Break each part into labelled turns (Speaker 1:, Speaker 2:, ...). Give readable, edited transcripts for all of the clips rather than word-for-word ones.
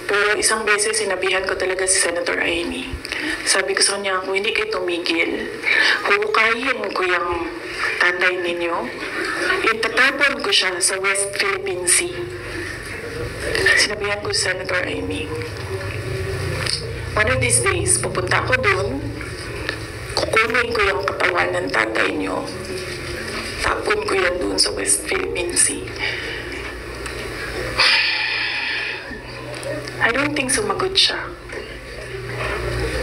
Speaker 1: Pero isang beses sinabihan ko talaga si Senator Amy. Sabi ko sa kanya, kung hindi kayo tumigil, huhukayin ko yung tatay ninyo, itatapon ko siya sa West Philippine Sea. Sinabihan ko si Senator Amy. One of these days, pupunta ako doon, kukunin ko yung katawan ng tatay niyo, tapon ko yan doon sa West Philippine Sea. I don't think sumagot siya.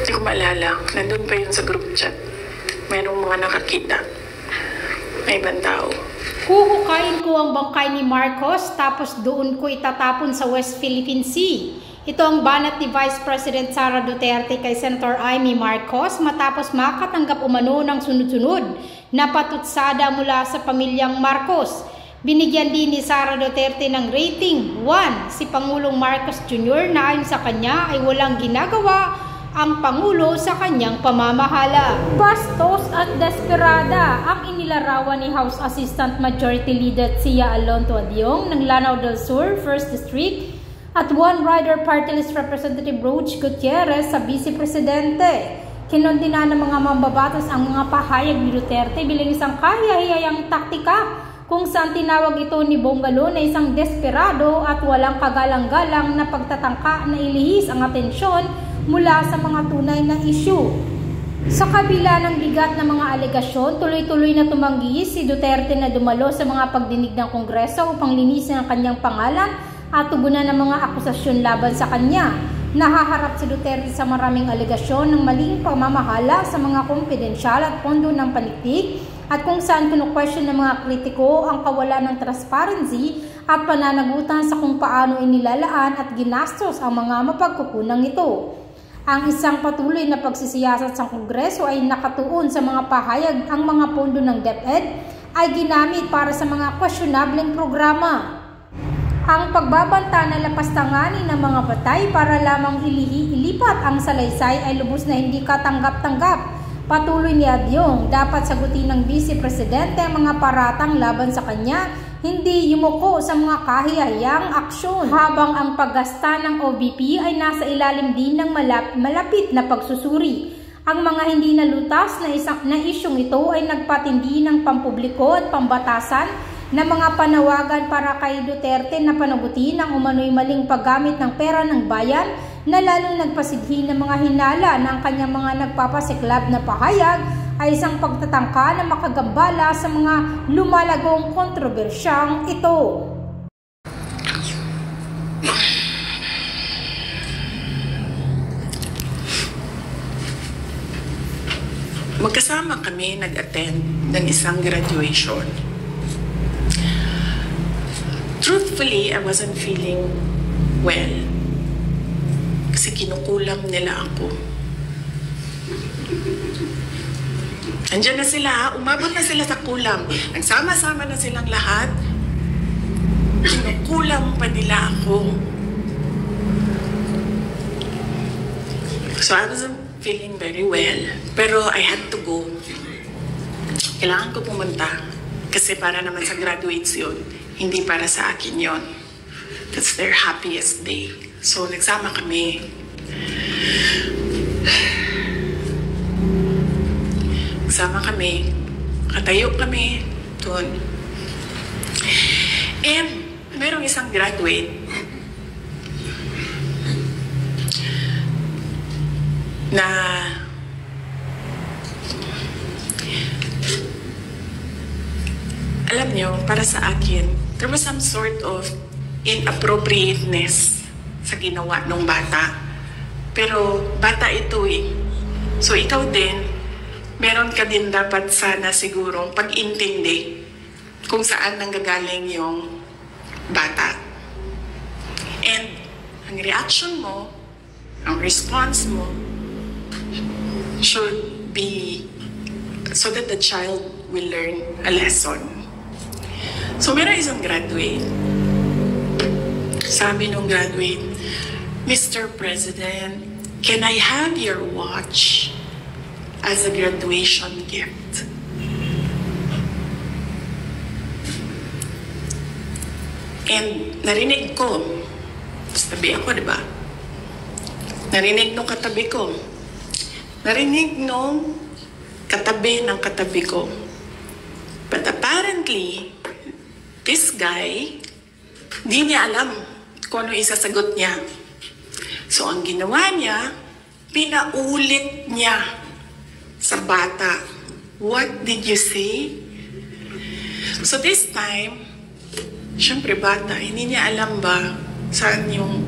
Speaker 1: Hindi ko maalala. Nandun pa yun sa group chat. Mayroong mga nakakita. May ibang tao.
Speaker 2: Huhukayin ko ang bangkay ni Marcos tapos doon ko itatapon sa West Philippine Sea. Ito ang banat ni Vice President Sara Duterte kay Senator Amy Marcos matapos makatanggap umano ng sunod-sunod na patutsada mula sa pamilyang Marcos. Binigyan din ni Sara Duterte ng rating 1 si Pangulong Marcos Jr. na ayon sa kanya ay walang ginagawa ang Pangulo sa kanyang pamamahala. Bastos at desperada ang inilarawan ni House Assistant Majority Leader Sia Alonto Adyong ng Lanao del Sur, 1st District at One Rider Party List Representative Roach Gutierrez sa Vice Presidente. Kinondina ng mga mambabatas ang mga pahayag ni Duterte bilang isang kahiyahiyang taktika kung saan tinawag ito ni Bongalo na isang desperado at walang kagalang-galang na pagtatangka na ilihis ang atensyon mula sa mga tunay na issue. Sa kabila ng bigat na mga alegasyon, tuloy-tuloy na tumanggi si Duterte na dumalo sa mga pagdinig ng Kongreso upang linisin ang kanyang pangalan at tugunan ng mga akusasyon laban sa kanya. Nahaharap si Duterte sa maraming alegasyon ng maling pamamahala sa mga kumpidensyal at pondo ng panitik at kung saan kinu-question ng mga kritiko ang kawalan ng transparency at pananagutan sa kung paano inilalaan at ginastos ang mga mapagkukunang ito. Ang isang patuloy na pagsisiyasat sa Kongreso ay nakatuon sa mga pahayag ang mga pondo ng DepEd ay ginamit para sa mga questionableng programa. Ang pagbabanta na lapastanganin ng mga patay para lamang ilipat ang salaysay ay lubos na hindi katanggap-tanggap. Patuloy ni Adyong, dapat sagutin ng Vice Presidente ang mga paratang laban sa kanya, hindi yumuko sa mga kahiyahiyang aksyon. Habang ang paggasta ng OVP ay nasa ilalim din ng malapit na pagsusuri. Ang mga hindi nalutas na isyong ito ay nagpatindi ng pampubliko at pambatasan na mga panawagan para kay Duterte na panagutin ang umano'y maling paggamit ng pera ng bayan na lalong nagpasidhi ng mga hinala ng kanyang mga nagpapasiklab na pahayag ay isang pagtatangka na makagambala sa mga lumalagong kontrobersyang ito.
Speaker 1: Magkasama kami nag-attend ng isang graduation. Truthfully, I wasn't feeling well. Kasi kinukulam nila ako. Andiyan na sila, umabot na sila sa kulam. Nagsama-sama na silang lahat. Kinukulam pa nila ako. So I wasn't feeling very well. Pero I had to go. Kailangan ko pumunta. Kasi para naman sa graduates yun. Hindi para sa akin yun. That's their happiest day. So, nagsama kami. Nagsama kami. Katayo kami doon. And, merong isang graduate na alam niyo, para sa akin, there was some sort of inappropriateness sa ginawa ng bata. Pero bata ito eh. So ikaw din, meron ka din dapat sana siguro pag-intindi kung saan nanggagaling yung bata. And ang reaction mo, ang response mo, should be so that the child will learn a lesson. So meron isang graduate. Sabi nung graduate, Mr. President, can I have your watch as a graduation gift? And narinig ko Tabi ako, di ba? Narinig nung katabi ko. Narinig nung katabi ng katabi ko. But apparently, this guy, di niya alam kung ano isasagot niya. So, ang ginawa niya, pinaulit niya sa bata. What did you say? So, this time, syempre bata, hindi niya alam ba saan yung...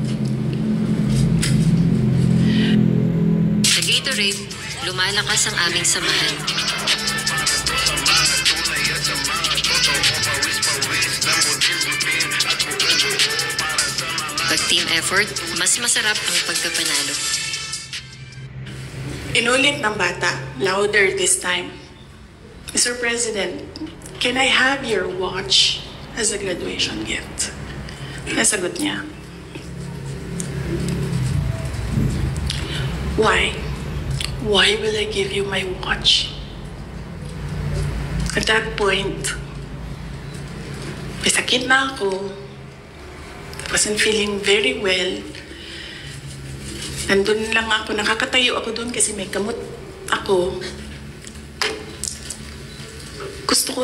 Speaker 3: Sa Gatorade, lumalakas ang aming samahan. Pag team effort, mas masarap ang pagkapanalo.
Speaker 1: Inulit ng bata, louder this time. Mr. President, can I have your watch as a graduation gift? Nasagot niya. Why? Why will I give you my watch? At that point, may sakit na ako. Wasn't feeling very well. Nandun lang ako, nakakatayo ako doon kasi may gamot ako. Gusto ko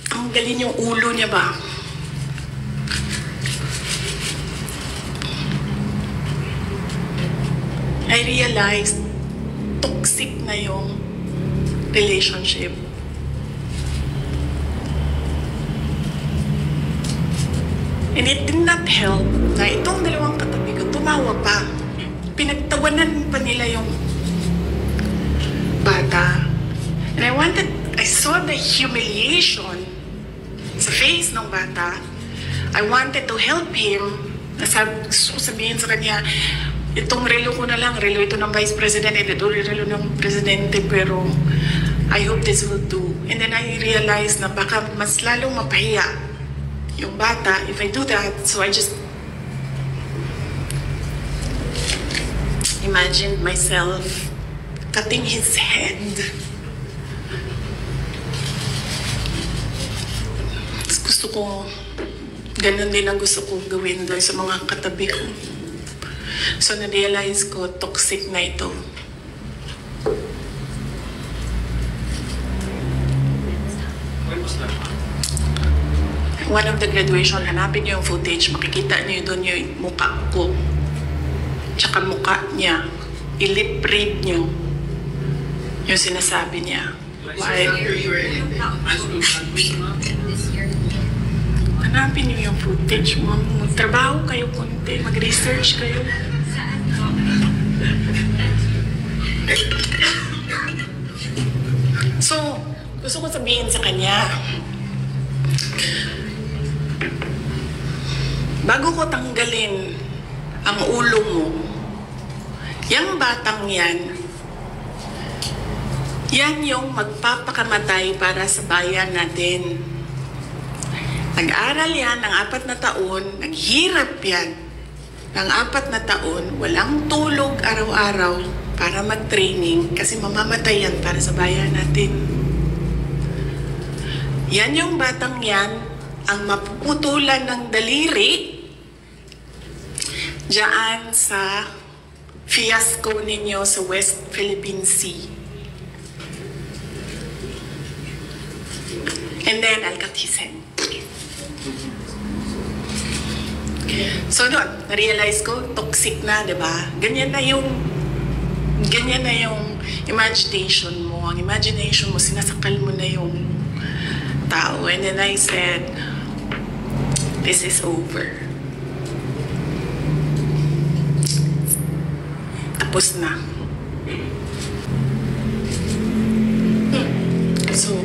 Speaker 1: tanggalin yung ulo niya ba? I realized toxic na yung relationship. And it did not help na itong dalawang katabi ko tumawa pa. Pinagtawanan pa nila yung bata. And I saw the humiliation sa face ng bata. I wanted to help him. Gusto ko sabihin sa kanya, itong relo ko na lang, relo ito ng Vice President, ito relo ng Presidente, pero I hope this will do. And then I realized na baka mas lalong mapahiya yung bata if I do that. So I just imagined myself cutting his head. Gusto ko, ganun din ang gusto ko gawin doon sa mga katabi ko. So na-realize ko, toxic na ito. One of the graduation, hanapin niyo yung footage, makikita niyo doon yung mukha ko. Tsaka mukha niya. I-lip read niyo yung sinasabi niya. Why? Hanapin niyo yung footage. Magtrabaho kayo konti, mag-research kayo. So, gusto ko sabihin sa kanya, bago ko tanggalin ang ulo mo, yung batang yan yung magpapakamatay para sa bayan natin. Nag-aral yan ng 4 na taon, naghirap yan ng 4 na taon, walang tulog araw-araw para mag-training kasi mamamatay yan para sa bayan natin. Yan yung batang yan, ang mapuputulan ng daliri diyan sa fiasco ninyo sa West Philippine Sea. And then, I'll cut his head. So, doon, na-realize ko, toxic na, di ba? Ganyan na yung imagination mo. Ang imagination mo, sinasakal mo na yung tao. And then I said, this is over. Tapos na. So,